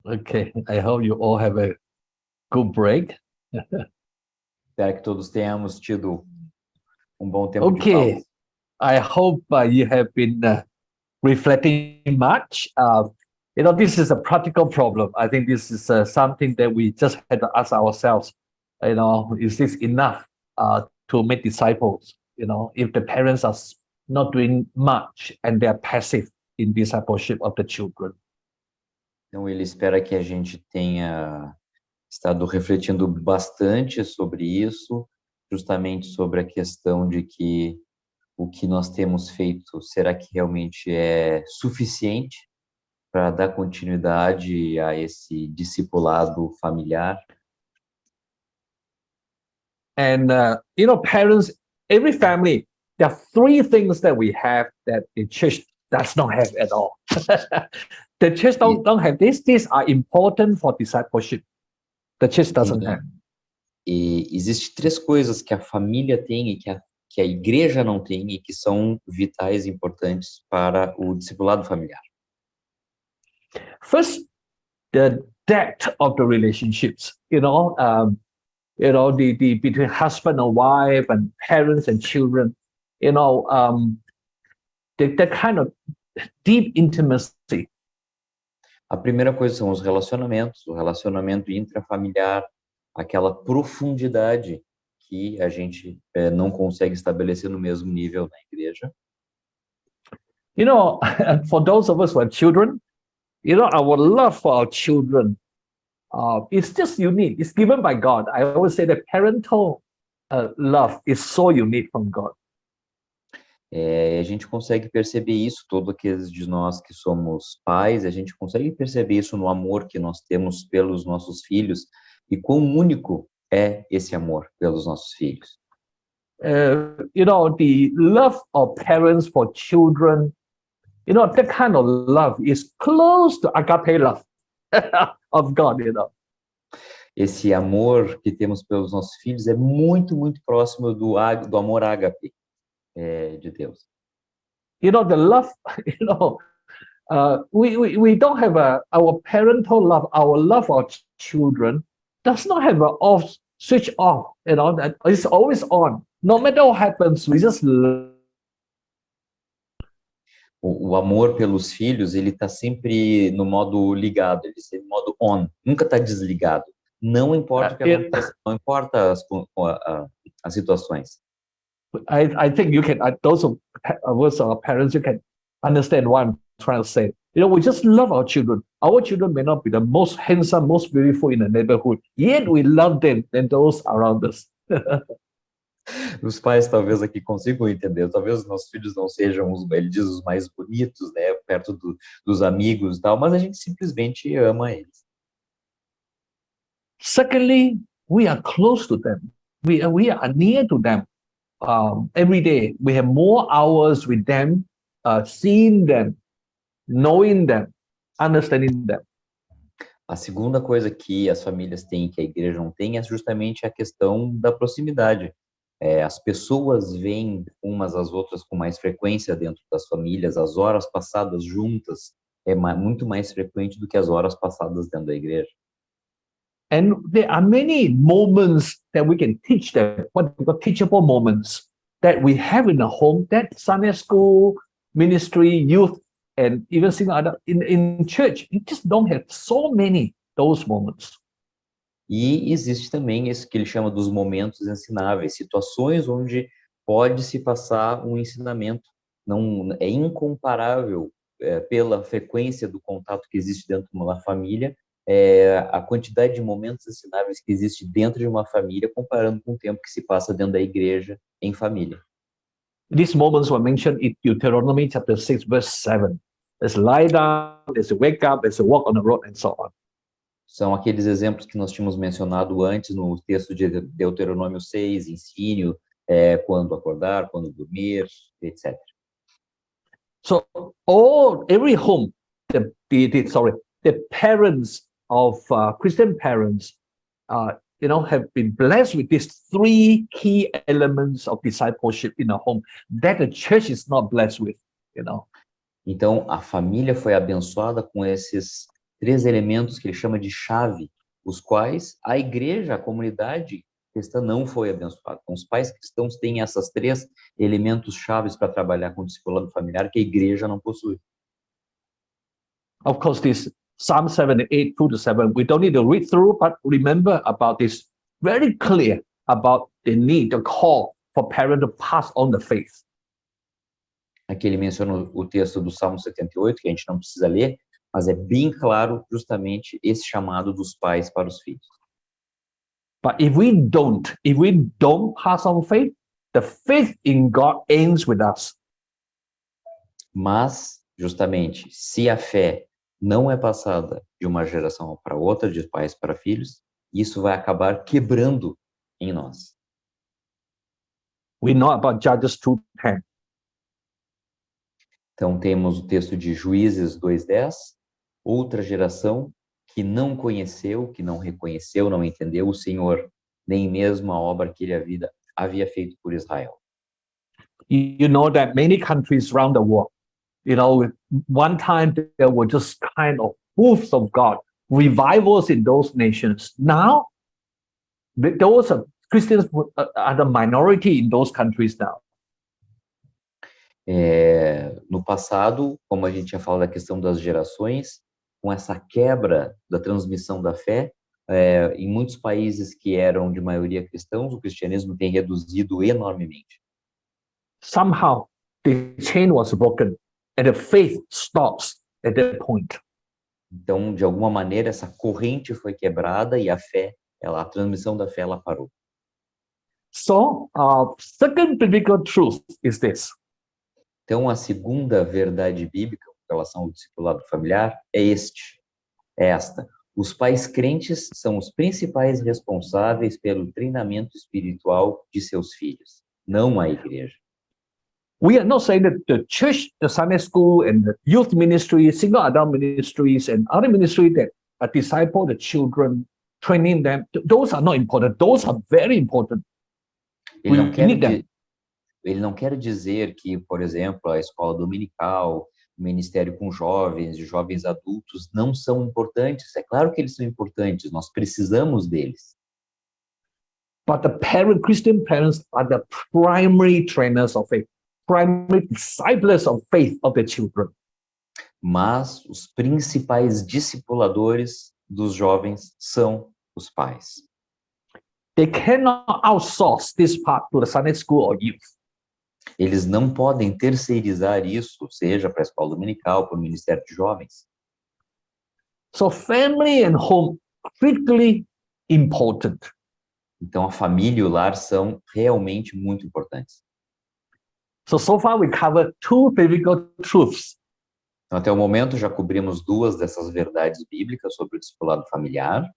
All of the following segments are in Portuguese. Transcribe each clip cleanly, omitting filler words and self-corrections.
Okay, I hope you all have a good break. Espero que todos tenhamos tido bom tempo de Okay, pausa. I hope you have been reflecting much. This is a practical problem. I think this is something that we just had to ask ourselves. Is this enough to make disciples? If the parents are not doing much and they are passive in discipleship of the children. Então, ele espera que a gente tenha estado refletindo bastante sobre isso, justamente sobre a questão de que o que nós temos feito, será que realmente é suficiente para dar continuidade a esse discipulado familiar? And, parents, every family, there are three things that we have that the church does not have at all. The church don't have this. These are important for discipleship. The church doesn't have. E existe três coisas que a família tem e que a igreja não tem e que são vitais e importantes para o discipulado familiar. First, the depth of the relationships. The between husband and wife and parents and children. The kind of deep intimacy. A primeira coisa são os relacionamentos, o relacionamento intrafamiliar, aquela profundidade que a gente não consegue estabelecer no mesmo nível na igreja. For those of us who have children, our love for our children is just unique. It's given by God. I always say that parental love is so unique from God. A gente consegue perceber isso, todos aqueles de nós que somos pais, a gente consegue perceber isso no amor que nós temos pelos nossos filhos e quão único é esse amor pelos nossos filhos. The love of parents for children, that kind of love is close to agape love of God, Esse amor que temos pelos nossos filhos é muito, muito próximo do amor ágape de Deus. The love, we don't have our parental love, our love for children does not have an off, switch off, that it's always on. No matter what happens, we just love. O amor pelos filhos, ele está sempre no modo ligado, ele está no modo on, nunca está desligado. Não importa o que aconteça, não importa as situações. I think you can, those of us our parents, you can understand what I'm trying to say. We just love our children. Our children may not be the most handsome, most beautiful in the neighborhood, yet we love them and those around us. Os pais talvez aqui consigam entender, talvez os nossos filhos não sejam ele diz, os mais bonitos, né, perto dos amigos e tal, mas a gente simplesmente ama eles. Secondly, we are close to them. We are near to them. Every day, we have more hours with them, seeing them, knowing them, understanding them. A segunda coisa que as famílias têm que a igreja não tem é justamente a questão da proximidade. As pessoas veem umas às outras com mais frequência dentro das famílias, as horas passadas juntas é muito mais frequente do que as horas passadas dentro da igreja. And there are many moments that we can teach them, what we call teachable moments that we have in the home, that Sunday school, ministry, youth, and even in church. You just don't have so many those moments. E existe também isso que ele chama dos momentos ensináveis, situações onde pode-se passar um ensinamento. Não é incomparável pela frequência do contato que existe dentro de uma família, a quantidade de momentos ensináveis que existe dentro de uma família, comparando com o tempo que se passa dentro da igreja em família. These moments were mentioned in Deuteronomy chapter 6, verse 7. There's lie down, there's a wake up, there's a walk on the road, and so on. São aqueles exemplos que nós tínhamos mencionado antes no texto de Deuteronômio 6, ensino, quando acordar, quando dormir, etc. So every home, the parents of Christian parents, have been blessed with these three key elements of discipleship in a home that the church is not blessed with, Então, a família foi abençoada com esses 3 elementos que ele chama de chave, os quais a igreja, a comunidade cristã não foi abençoada. Então, os pais cristãos têm essas 3 elementos chaves para trabalhar com o discipulado familiar que a igreja não possui. Of course, this Psalm 78, 2-7, we don't need to read through, but remember about this very clear about the need, the call for parents to pass on the faith. Aqui ele menciona o texto do Salmo 78, que a gente não precisa ler, mas é bem claro justamente esse chamado dos pais para os filhos. But if we don't pass on faith, the faith in God ends with us. Mas, justamente, se a fé não é passada de uma geração para outra, de pais para filhos, isso vai acabar quebrando em nós. We know about Judges 2:10. Então, temos o texto de Juízes 2:10, outra geração que não conheceu, que não reconheceu, não entendeu o Senhor, nem mesmo a obra que ele havia feito por Israel. You know that many countries around the world, one time there were just kind of moves of God, revivals in those nations. Now, those Christians are the minority in those countries now. No passado, como a gente já falou da questão das gerações, com essa quebra da transmissão da fé, em muitos países que eram de maioria cristãos, o cristianismo tem reduzido enormemente. Somehow, the chain was broken and the faith stops at that point. Então, de alguma maneira, essa corrente foi quebrada e a transmissão da fé, ela parou. So, second biblical truth is this. Então, a segunda verdade bíblica em relação ao discipulado familiar é esta. Os pais crentes são os principais responsáveis pelo treinamento espiritual de seus filhos, não a igreja. We are not saying that the church, the Sunday school, and the youth ministry, single adult ministries, and other ministries that disciple the children, training them, those are not important. Those are very important. Ele não quer dizer que, por exemplo, a escola dominical, o ministério com jovens e jovens adultos não são importantes. É claro que eles são importantes, nós precisamos deles. But the Christian parents are the primary trainers of faith, primary disciples of faith of the children. Mas os principais discipuladores dos jovens são os pais. They cannot outsource this part to the Sunday school or youth. Eles não podem terceirizar isso, seja para a escola dominical, para o ministério de jovens. So family and home are critically important. Então a família e o lar são realmente muito importantes. So far we covered 2 biblical truths. Então, até o momento já cobrimos 2 dessas verdades bíblicas sobre o discipulado familiar.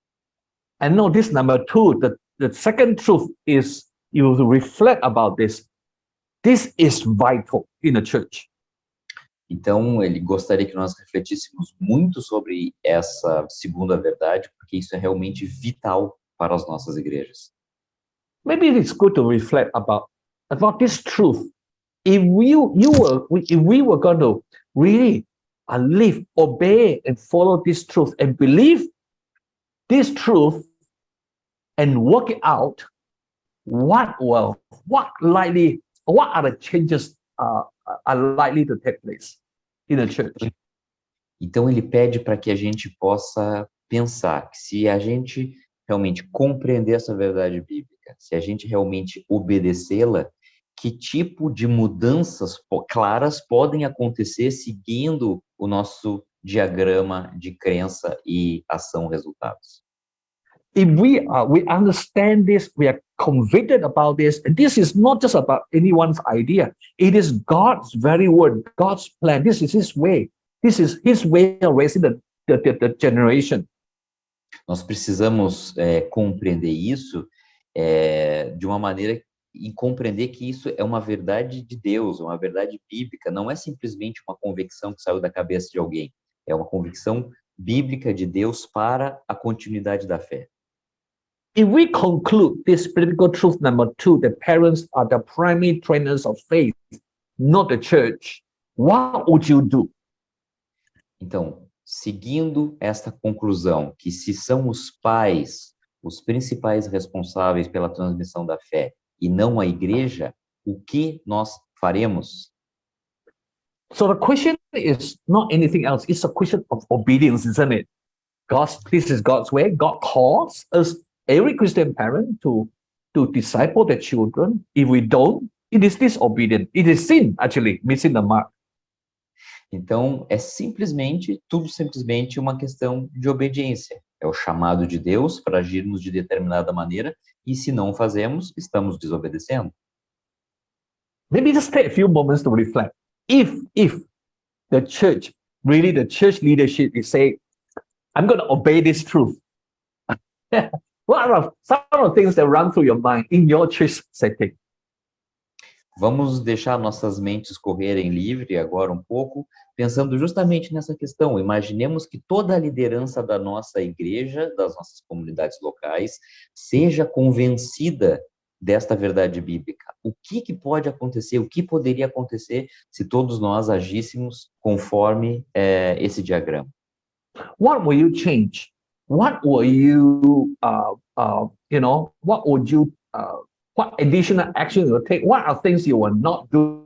And notice number 2, the second truth is you reflect about this. This is vital in the church. Então, ele gostaria que nós refletíssemos muito sobre essa segunda verdade, porque isso é realmente vital para as nossas igrejas. Maybe it's good to reflect about this truth. If we were going to really live, obey, and follow this truth, and believe this truth, and work it out, what are the changes are likely to take place in the church? Então ele pede para que a gente possa pensar que se a gente realmente compreender essa verdade bíblica, se a gente realmente obedecê-la, que tipo de mudanças claras podem acontecer seguindo o nosso diagrama de crença e ação-resultados. If we understand this, we are convicted about this, and this is not just about anyone's idea. It is God's very word, God's plan. This is His way. This is His way of raising the generation. Nós precisamos compreender isso de uma maneira e compreender que isso é uma verdade de Deus, uma verdade bíblica. Não é simplesmente uma convicção que saiu da cabeça de alguém. É uma convicção bíblica de Deus para a continuidade da fé. If we conclude this biblical truth number 2, that parents are the primary trainers of faith, not the church, what would you do? Então, seguindo esta conclusão, que se são os pais os principais responsáveis pela transmissão da fé e não a igreja, o que nós faremos? So the question is not anything else. It's a question of obedience, isn't it? This is God's way. God calls us, every Christian parent, to disciple their children. If we don't, it is disobedient. It is sin, actually, missing the mark. Então, é simplesmente uma questão de obediência. É o chamado de Deus para agirmos de determinada maneira, e se não fazemos, estamos desobedecendo. Maybe just take a few moments to reflect. If the church leadership is saying, I'm going to obey this truth. What are some of the things that run through your mind in your church setting? Vamos deixar nossas mentes correrem livre agora um pouco, pensando justamente nessa questão. Imaginemos que toda a liderança da nossa igreja, das nossas comunidades locais, seja convencida desta verdade bíblica. O que pode acontecer, o que poderia acontecer se todos nós agíssemos conforme esse diagrama? What will you change? What will you, what additional action you will take? What are things you will not do?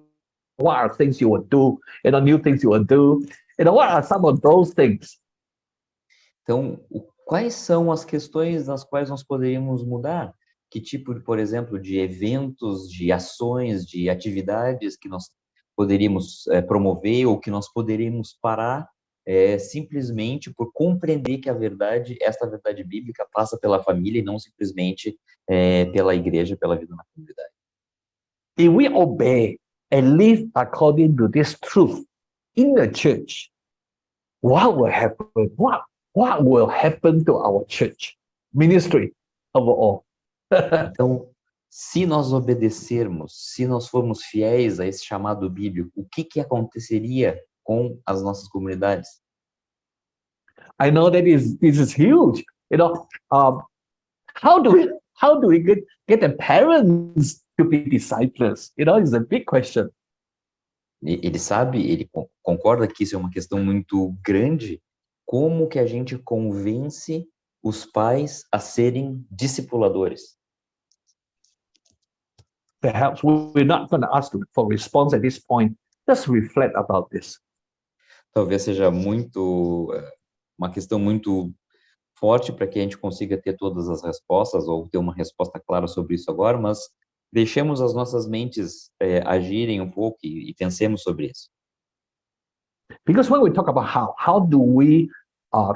What are things you will do? New things you will do? What are some of those things? Então, quais são as questões nas quais nós poderíamos mudar? Que tipo, por exemplo, de eventos, de ações, de atividades que nós poderíamos promover ou que nós poderíamos parar simplesmente por compreender que esta verdade bíblica passa pela família e não simplesmente pela igreja, pela vida na comunidade. If we obey and live according to this truth in the church, what will happen? What will happen to our church ministry overall? Então, se nós obedecermos, se nós formos fiéis a esse chamado bíblico, o que aconteceria com as nossas comunidades? I know that this is huge. How do we get the parents to be disciples? It's a big question. Ele concorda que isso é uma questão muito grande. Como que a gente convence os pais a serem discipuladores? Perhaps we're not going to ask for response at this point. Just reflect about this. Talvez seja uma questão muito forte para que a gente consiga ter todas as respostas ou ter uma resposta clara sobre isso agora, mas deixemos as nossas mentes agirem um pouco e pensemos sobre isso. Because when we talk about how do we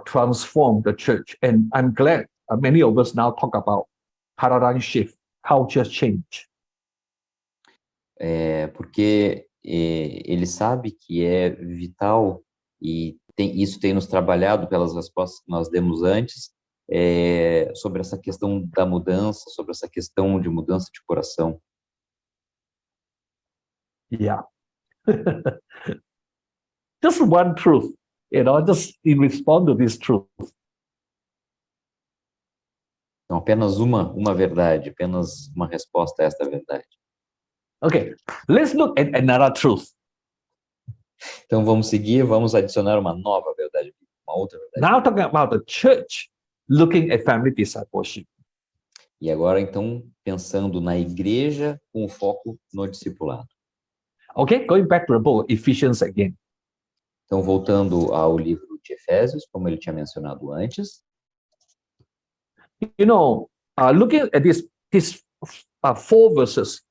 transform the church, and I'm glad many of us now talk about paradigm shift, culture change. Porque ele sabe que é vital e isso tem nos trabalhado pelas respostas que nós demos antes, sobre essa questão da mudança, sobre essa questão de mudança de coração. Yeah. Just one truth, just in response to this truth. Então, apenas uma verdade, apenas uma resposta a esta verdade. Okay, let's look at another truth. Então, vamos adicionar uma nova verdade, uma outra verdade. Now talking about the church looking at family discipleship. E agora, então, pensando na igreja com foco no discipulado. Okay, going back to the book, Ephesians again. Então, voltando ao livro de Efésios, como ele tinha mencionado antes. Looking at these 4 verses.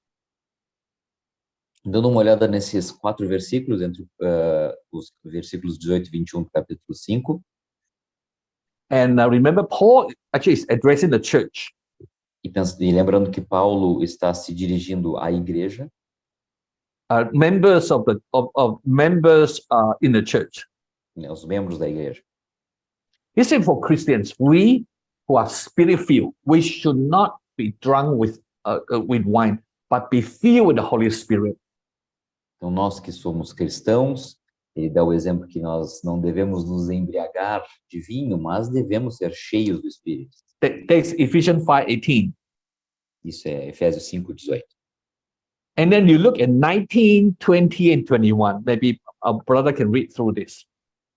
Dando uma olhada nesses 4 versículos, entre os versículos 18 e 21 do capítulo 5. And remember, Paul actually is addressing the church. E lembrando que Paulo está se dirigindo à igreja. Members members in the church. Os membros da igreja. He said for Christians, we who are spirit-filled, we should not be drunk with wine, but be filled with the Holy Spirit. Então, nós que somos cristãos, ele dá o exemplo que nós não devemos nos embriagar de vinho, mas devemos ser cheios do Espírito. That's Ephesians 5:18. Isso é Efésios 5:18. And then you look at 19, 20, and 21. Maybe a brother can read through this.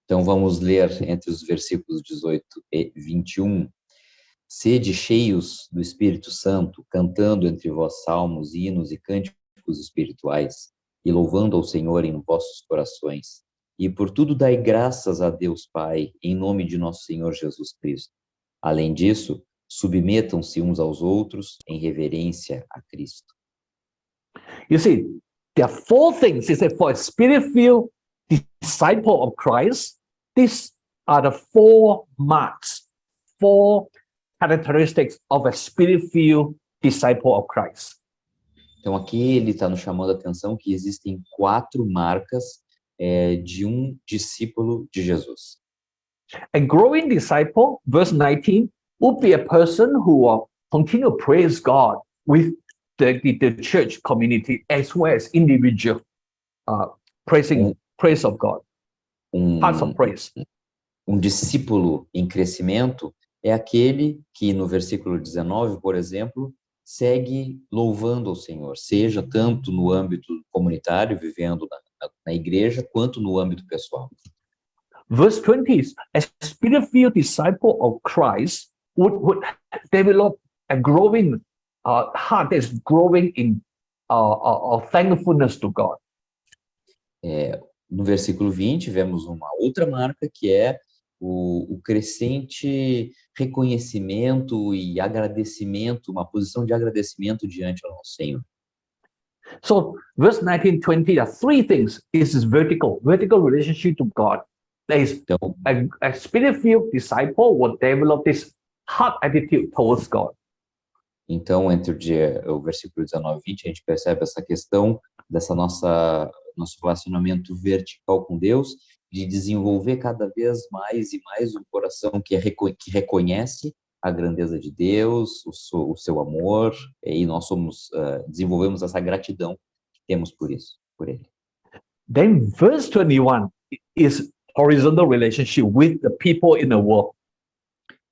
Então vamos ler entre os versículos 18 e 21. Sede cheios do Espírito Santo, cantando entre vós salmos, hinos e cânticos espirituais, e louvando ao Senhor em vossos corações. E por tudo dai graças a Deus Pai, em nome de nosso Senhor Jesus Cristo. Além disso, submetam-se uns aos outros em reverência a Cristo. You see, there are four things. He said, for a spirit-filled disciple of Christ, these are the four marks, four characteristics of a spirit-filled disciple of Christ. Então aqui ele está nos chamando a atenção que existem 4 marcas de um discípulo de Jesus. A growing disciple, verse 19, would be a person who will continue to praise God with the church community as well as individual praise of God, hearts of praise. Discípulo em crescimento é aquele que no versículo 19, por exemplo, segue louvando ao Senhor, seja tanto no âmbito comunitário, vivendo na igreja, quanto no âmbito pessoal. Verse 20, a spirit-filled disciple of Christ would develop a growing heart that's growing in thankfulness to God. No versículo 20, vemos uma outra marca que é o crescente reconhecimento e agradecimento, uma posição de agradecimento diante do nosso Senhor. So, verse 19, 20, there are 3 things. This is vertical relationship to God. There is a spirit-filled disciple will develop this heart attitude towards God. Então, entre o versículo 19 e 20, a gente percebe essa questão dessa nosso relacionamento vertical com Deus, de desenvolver cada vez mais e mais um coração que reconhece a grandeza de Deus, o seu amor, e nós desenvolvemos essa gratidão que temos por Ele. Then verse 21 is horizontal relationship with the people in the world.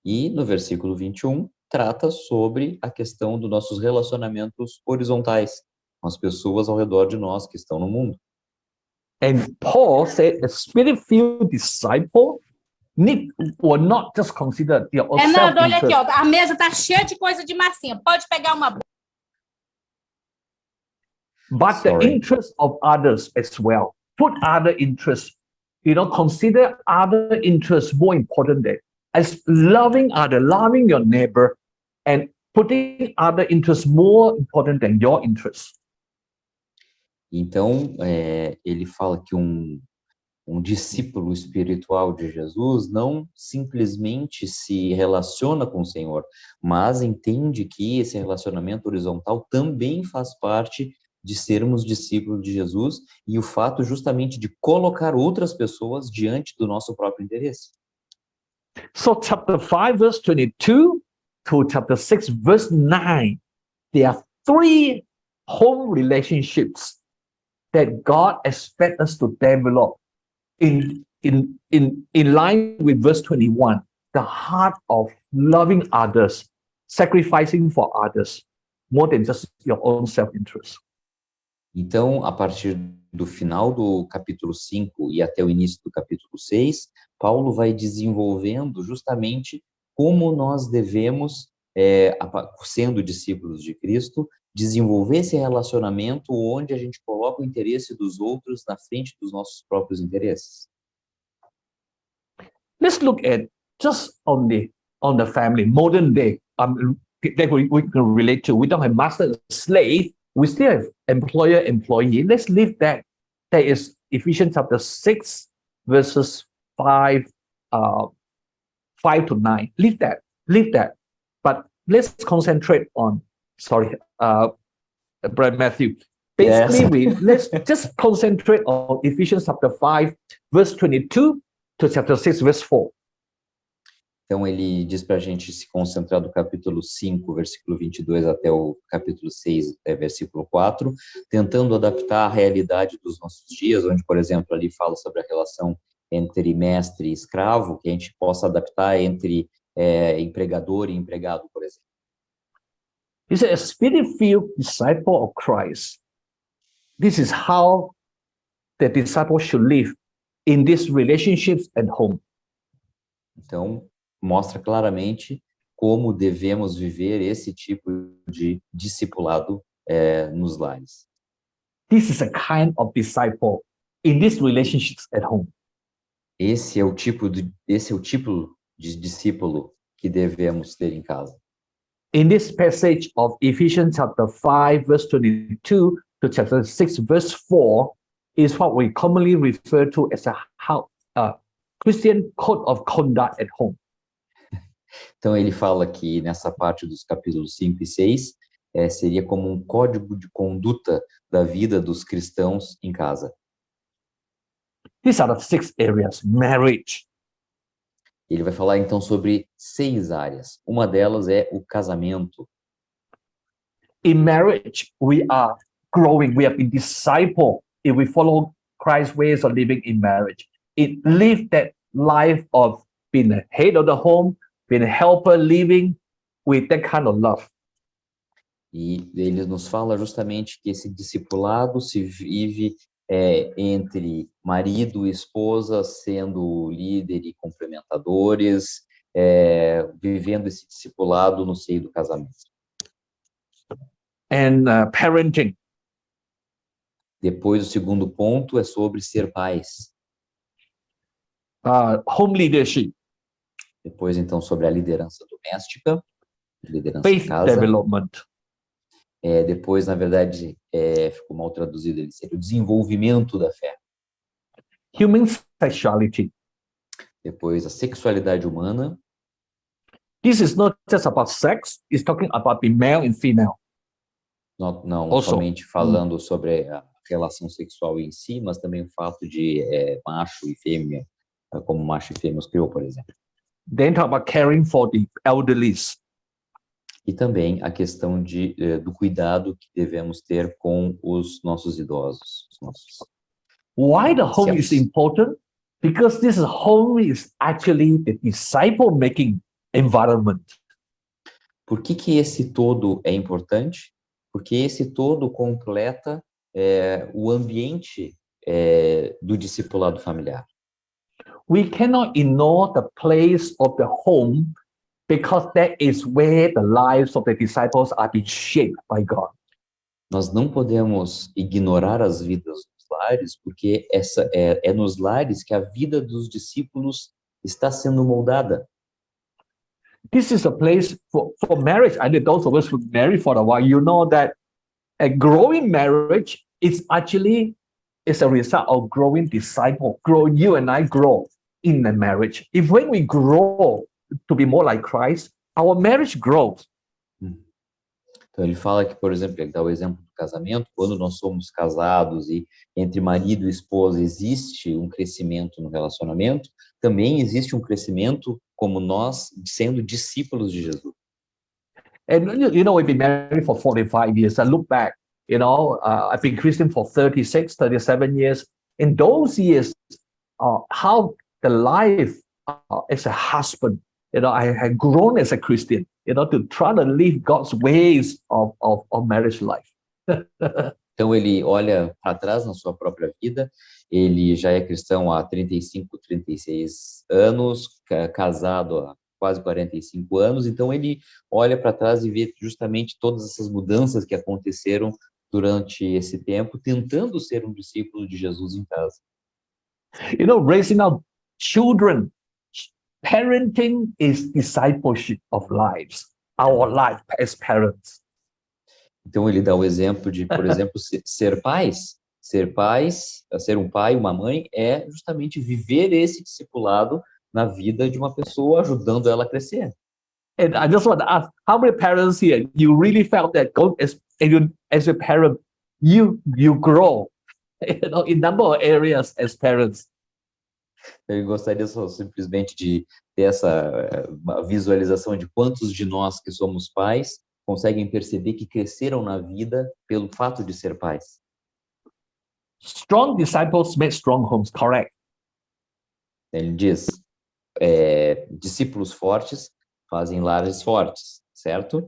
E no versículo 21, trata sobre a questão dos nossos relacionamentos horizontais com as pessoas ao redor de nós que estão no mundo. And Paul said a spirit-filled disciple will not just consider their own Fernando, olha aqui, self-interest. ó, a mesa tá cheia de coisa de massinha. Pode pegar uma. But the interest of others as well. Put other interests, consider other interests more important than as loving your neighbor, and putting other interests more important than your interests. Então, ele fala que um discípulo espiritual de Jesus não simplesmente se relaciona com o Senhor, mas entende que esse relacionamento horizontal também faz parte de sermos discípulos de Jesus e o fato justamente de colocar outras pessoas diante do nosso próprio interesse. So chapter 5 verse 22 to chapter 6 verse 9, there are 3 home relationships that God expects us to develop in line with verse 21, the heart of loving others, sacrificing for others, more than just your own self-interest. Então, a partir do final do capítulo 5 e até o início do capítulo 6, Paulo vai desenvolvendo justamente como nós devemos, sendo discípulos de Cristo, desenvolver esse relacionamento onde a gente coloca o interesse dos outros na frente dos nossos próprios interesses. Let's look at just on the family, modern day, that we can relate to. We don't have master and slave. We still have employer-employee. Let's leave that. That is Ephesians chapter 6, verses 5 to 9. Leave that. But let's concentrate on, Brother Mathew. Basically, let's just concentrate on Ephesians chapter 5, verse 22 to chapter 6, verse 4. Então, ele diz para a gente se concentrar do capítulo 5, versículo 22 até o capítulo 6, versículo 4, tentando adaptar a realidade dos nossos dias, onde, por exemplo, ali fala sobre a relação entre mestre e escravo, que a gente possa adaptar entre empregador e empregado, por exemplo. He said, a spirit-filled disciple of Christ. This is how the disciple should live in these relationships at home. Então, mostra claramente como devemos viver esse tipo de discipulado nos lares. This is a kind of disciple in these relationships at home. Esse é o tipo de discípulo que devemos ter em casa. In this passage of Ephesians chapter 5, verse 22 to chapter 6, verse 4, is what we commonly refer to as a Christian code of conduct at home. Então, ele fala que nessa parte dos capítulos 5 e 6, seria como um código de conduta da vida dos cristãos em casa. These are the 6 areas: marriage, Ele vai falar, então, sobre 6 áreas. Uma delas é o casamento. in marriage, we are growing, we have been discipled if we follow Christ's ways of living in marriage. It live that life of being the head of the home, being a helper, living with that kind of love. E ele nos fala justamente que esse discipulado se vive entre marido e esposa, sendo líder e complementadores, vivendo esse discipulado no seio do casamento. And parenting. Depois, o segundo ponto é sobre ser pais. Home leadership, Depois, então, sobre a liderança doméstica, liderança faith em casa. development, Depois, na verdade, ficou mal traduzido, ele seria o desenvolvimento da fé. human sexuality. Depois, a sexualidade humana. This is not just about sex, it's talking about being male and female. Não Also, somente falando sobre a relação sexual em si, mas também o fato de macho e fêmea, como macho e fêmea os criou, por exemplo. Then talk about caring for the elderly. E também a questão do cuidado que devemos ter com os nossos idosos. Why the home is important? Because this home is actually the disciple-making environment. Por que esse todo é importante? Porque esse todo completa o ambiente do discipulado familiar. We cannot ignore the place of the home because that is where the lives of the disciples are being shaped by God. Nós não podemos ignorar as vidas dos lares, porque essa é nos lares que a vida dos discípulos está sendo moldada. This is a place for marriage. I think those of us who married for a while, you know that a growing marriage is actually a result of growing disciple. You and I grow in a marriage. If when we grow to be more like Christ, our marriage grows. Então ele fala que, por exemplo, ele dá o exemplo do casamento, quando nós somos casados e entre marido e esposa existe um crescimento no relacionamento, também existe um crescimento como nós sendo discípulos de Jesus. And we've been married for 45 years. I look back, I've been Christian for 36, 37 years. In those years, how the life as a husband, I had grown as a Christian, to try to live God's ways of marriage life. Então ele olha para trás na sua própria vida, ele já é cristão há 35, 36 anos, casado há quase 45 anos, então ele olha para trás e vê justamente todas essas mudanças que aconteceram durante esse tempo, tentando ser um discípulo de Jesus em casa. Raising our children, parenting is discipleship of lives, our life as parents. Então ele dá o exemplo de, por exemplo, ser pais. Ser um pai, uma mãe, é justamente viver esse discipulado na vida de uma pessoa, ajudando ela a crescer. And I just want to ask, how many parents here, you really felt that as a parent, you grow, in number of areas as parents? Eu gostaria só simplesmente de ter essa visualização de quantos de nós que somos pais conseguem perceber que cresceram na vida pelo fato de ser pais. Strong disciples make strong homes, correct? Ele diz, discípulos fortes fazem lares fortes, certo?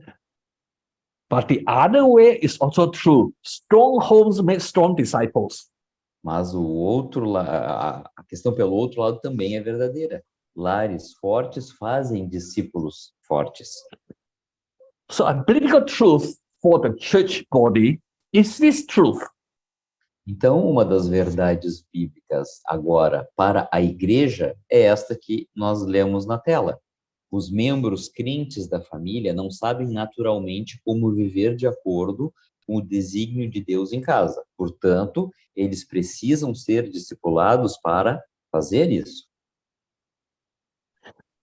But the other way is also true. Strong homes make strong disciples. Mas a questão pelo outro lado também é verdadeira. Lares fortes fazem discípulos fortes. So a biblical truth for the church body is this truth. Então, uma das verdades bíblicas agora para a igreja é esta que nós lemos na tela. Os membros crentes da família não sabem naturalmente como viver de acordo com o desígnio de Deus em casa. Portanto, eles precisam ser discipulados para fazer isso.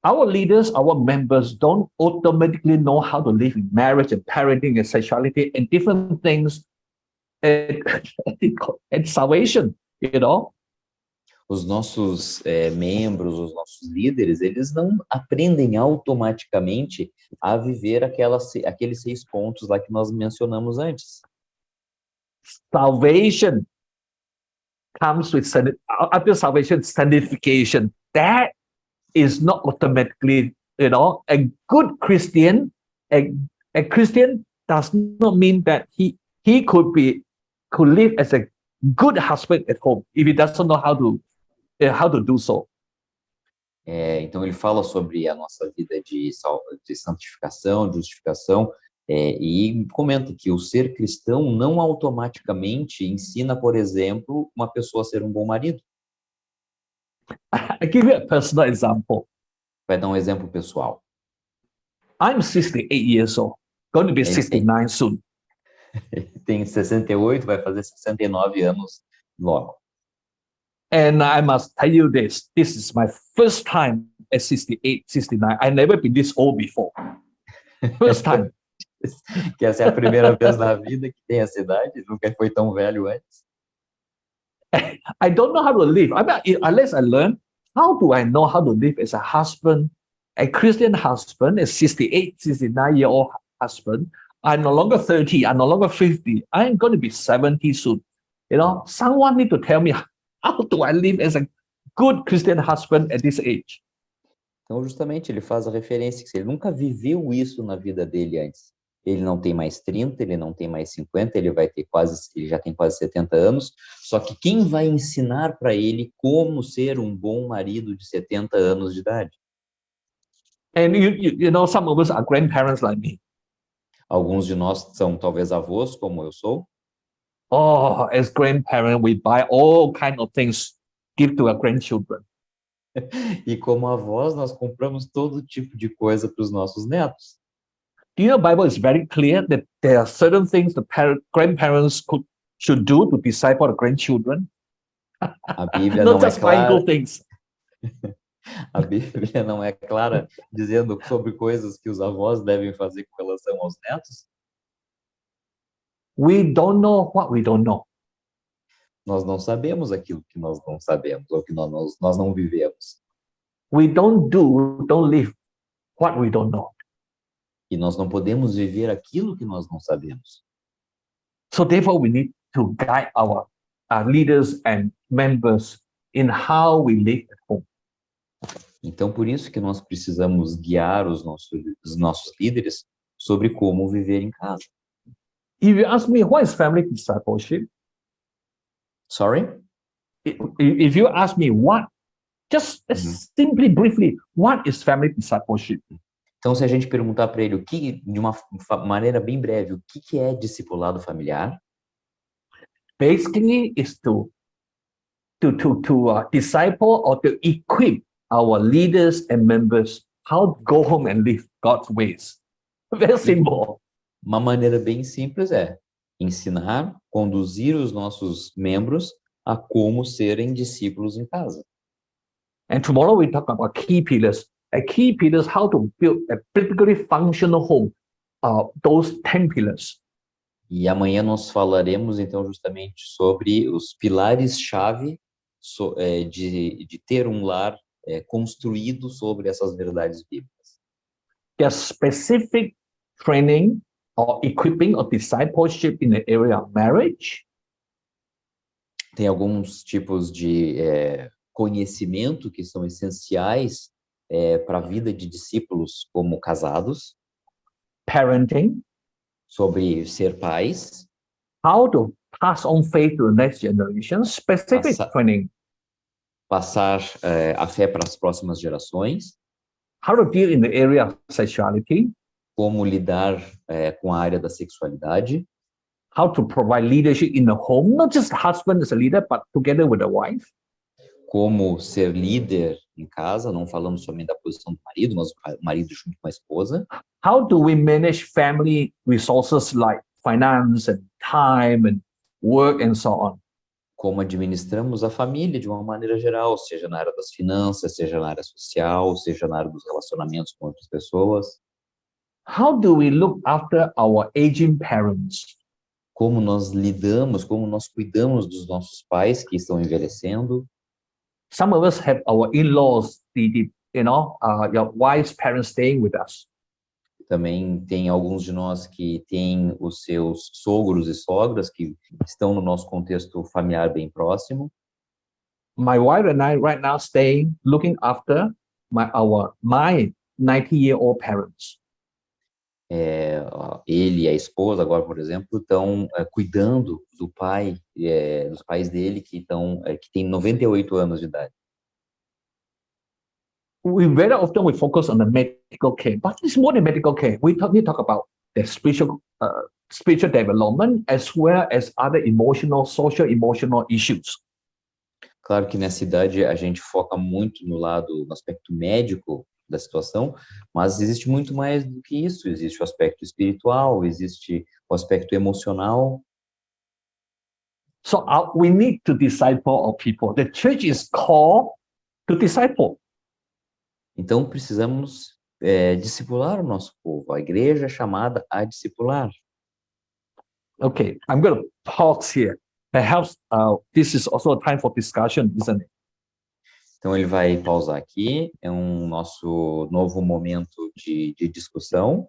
Our leaders, our members don't automatically know how to live in marriage and parenting and sexuality and different things and salvation, you know. Os nossos membros, os nossos líderes, eles não aprendem automaticamente a viver aqueles 6 pontos lá que nós mencionamos antes. Salvation comes with after salvation, sanctification. That is not automatically, you know, a good Christian. A Christian does not mean that he could live as a good husband at home if he doesn't know how to do so. Então ele fala sobre a nossa vida de santificação, de justificação, e comenta que o ser cristão não automaticamente ensina, por exemplo, uma pessoa a ser um bom marido. I give you a personal example. Vai dar um exemplo pessoal. I'm 68 years old, going to be 69 soon. Tem 68, vai fazer 69 anos logo. And I must tell you this is my first time at 68, 69. I've never been this old before. First time. Que essa é a primeira vez na vida que tem essa idade, nunca foi tão velho antes. I don't know how to live. Unless I learn, how do I know how to live as a husband, a Christian husband, a 68, 69-year-old husband? I'm no longer 30. I'm no longer 50. I'm going to be 70 soon. You know, someone need to tell me, how do I live as a good Christian husband at this age? Então, justamente, ele faz a referência que se ele nunca viveu isso na vida dele antes, ele não tem mais 30, ele não tem mais 50, ele já tem quase 70 anos, só que quem vai ensinar para ele como ser um bom marido de 70 anos de idade? And you know, some of us are grandparents like me. Alguns de nós são talvez avós, como eu sou. Oh, as grandparents, we buy all kinds of things, give to our grandchildren. E como avós, nós compramos todo tipo de coisa para os nossos netos. Do you know, the Bible is very clear that there are certain things the grandparents should do to disciple the grandchildren. A Bíblia Not não é just buying clara. good things. A Bíblia não é clara dizendo sobre coisas que os avós devem fazer com relação aos netos. We don't know what we don't know. Nós não sabemos aquilo que nós não sabemos, ou que nós não vivemos. We don't live what we don't know. E nós não podemos viver aquilo que nós não sabemos. So therefore, we need to guide our leaders and members in how we live at home. Então, por isso que nós precisamos guiar os nossos líderes sobre como viver em casa. If you ask me, what is family discipleship? Sorry? If you ask me simply, briefly, what is family discipleship? Então, se a gente perguntar para ele de uma maneira bem breve, o que é discipulado familiar? Basically, is to disciple or to equip our leaders and members how to go home and live God's ways. Very simple. Uma maneira bem simples é ensinar, conduzir os nossos membros a como serem discípulos em casa. And tomorrow we talk about key pillars. Key pillars, how to build a biblically functional home. Those 10 pillars. E amanhã nós falaremos então justamente sobre os pilares-chave de ter um lar construído sobre essas verdades bíblicas. There's specific training or equipping or discipleship in the area of marriage. Tem alguns tipos de conhecimento que são essenciais para a vida de discípulos como casados. Parenting. Sobre ser pais. How to pass on faith to the next generation, specific Passa- training, Passar a fé para as próximas gerações, how to deal in the area of sexuality, como lidar com a área da sexualidade, how to provide leadership in the home, not just the husband as a leader, but together with the wife, como ser líder em casa, não falando somente da posição do marido, mas o marido junto com a esposa, how do we manage family resources like finance and time and work and so on. como administramos a família de uma maneira geral, seja na área das finanças, seja na área social, seja na área dos relacionamentos com outras pessoas, How do we look after our aging parents? como nós lidamos, como nós cuidamos dos nossos pais que estão envelhecendo. Some of us have our in-laws, your wife's parents staying with us. Também tem alguns de nós que têm os seus sogros e sogras que estão no nosso contexto familiar bem próximo. My wife and I right now staying looking after my 90-year-old parents. Ele e a esposa agora, por exemplo, estão cuidando do pai, dos pais dele que tem 98 anos de idade. Very often we focus on the medical care, but it's more than medical care. We talk about the spiritual development as well as other social emotional issues. Claro que nessa idade a gente foca muito no aspecto médico da situação, mas existe muito mais do que isso. Existe o aspecto espiritual, existe o aspecto emocional. So we need to disciple our people. The church is called to disciple. Então precisamos discipular o nosso povo. A igreja é chamada a discipular. Okay, I'm going to pause here. Perhaps this is also a time for discussion, isn't it? Então ele vai pausar aqui. É um nosso novo momento de discussão.